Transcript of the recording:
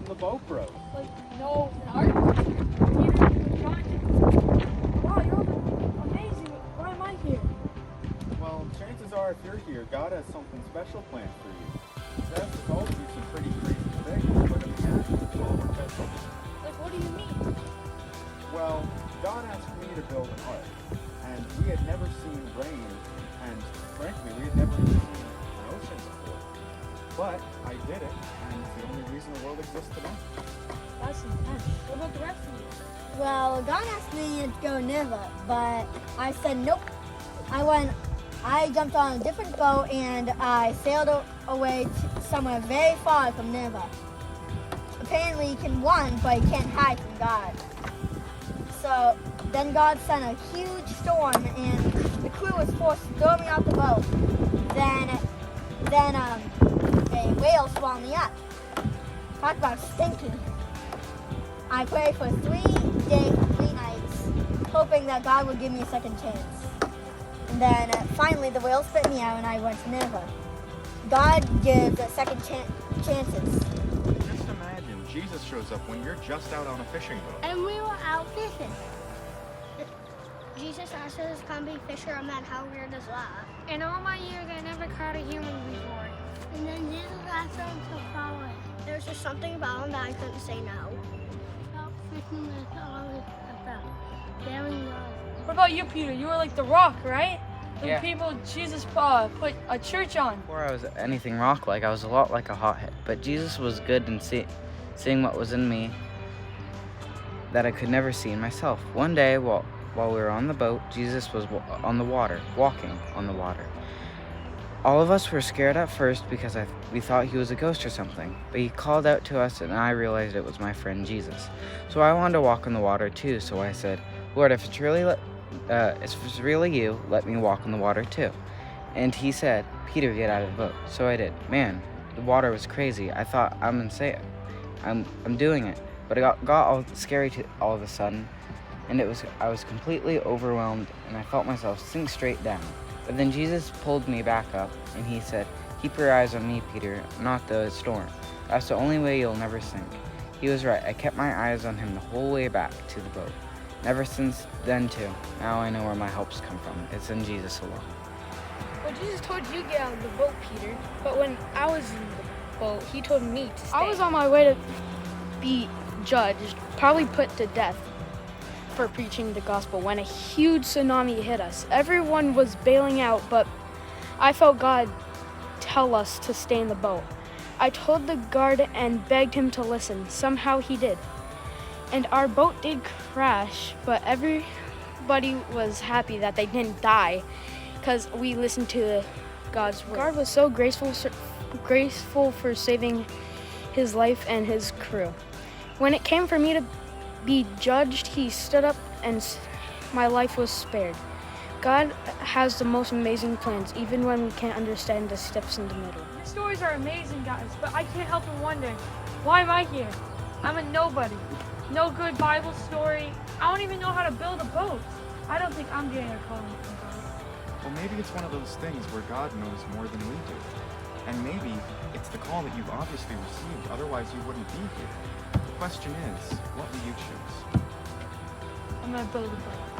the boat broke. Like, no, wow, you're amazing. Why am I here? Well, chances are if you're here, God has something special planned for you. He's asked us all to do some pretty crazy things, but in the end, it's all worked out good. Like, what do you mean? Well, God asked me to build an ark, and we had never seen rain, and frankly, we had never even seen an ocean before. But I did it, and it's the only reason the world exists today. That's intense. What about the rest of you? Well, God asked me to go to Nineveh, but I said nope. I jumped on a different boat and I sailed away to somewhere very far from Nineveh. Apparently you can run, but you can't hide from God. So then God sent a huge storm and the crew was forced to throw me off the boat. Then a whale swallowed me up. Talk about stinking. I prayed for 3 days, 3 nights, hoping that God would give me a second chance. And then finally the whale spit me out and I went to Nineveh. God gives second chances. Just imagine, Jesus shows up when you're just out on a fishing boat. And we were out fishing. Jesus asked us to come be fishermen. How weird is that? In all my years, I never caught a human before. And then Jesus asked us to follow it. There's just something about him that I couldn't say no. Stop fishing is always about daring love. What about you, Peter? You were like the rock, right? The Yeah. people Jesus put a church on. Before I was anything rock-like, I was a lot like a hothead. But Jesus was good in seeing what was in me that I could never see in myself. One day, while we were on the boat, Jesus was on the water, walking on the water. All of us were scared at first because we thought he was a ghost or something. But he called out to us, and I realized it was my friend Jesus. So I wanted to walk on the water too. So I said, "Lord, if it's really you, let me walk on the water too." And he said, "Peter, get out of the boat." So I did. Man, the water was crazy. I thought, I'm insane. I'm doing it. But it got all scary all of a sudden, and I was completely overwhelmed, and I felt myself sink straight down. But then Jesus pulled me back up, and he said, "Keep your eyes on me, Peter, not the storm. That's the only way you'll never sink." He was right. I kept my eyes on him the whole way back to the boat. Ever since then, too, now I know where my helps come from. It's in Jesus alone. Well, Jesus told you to get out of the boat, Peter. But when I was in the boat, he told me to stay. I was on my way to be judged, probably put to death for preaching the gospel when a huge tsunami hit us. Everyone was bailing out, but I felt God tell us to stay in the boat. I told the guard and begged him to listen. Somehow he did. And our boat did crash, but everybody was happy that they didn't die because we listened to God's word. God was so graceful for saving his life and his crew. When it came for me to be judged, he stood up and my life was spared. God has the most amazing plans, even when we can't understand the steps in the middle. These stories are amazing, guys, but I can't help but wonder, why am I here? I'm a nobody. No good Bible story. I don't even know how to build a boat. I don't think I'm getting a calling from God. Well, maybe it's one of those things where God knows more than we do. And maybe it's the call that you've obviously received, otherwise you wouldn't be here. The question is, what will you choose? I'm gonna build a boat.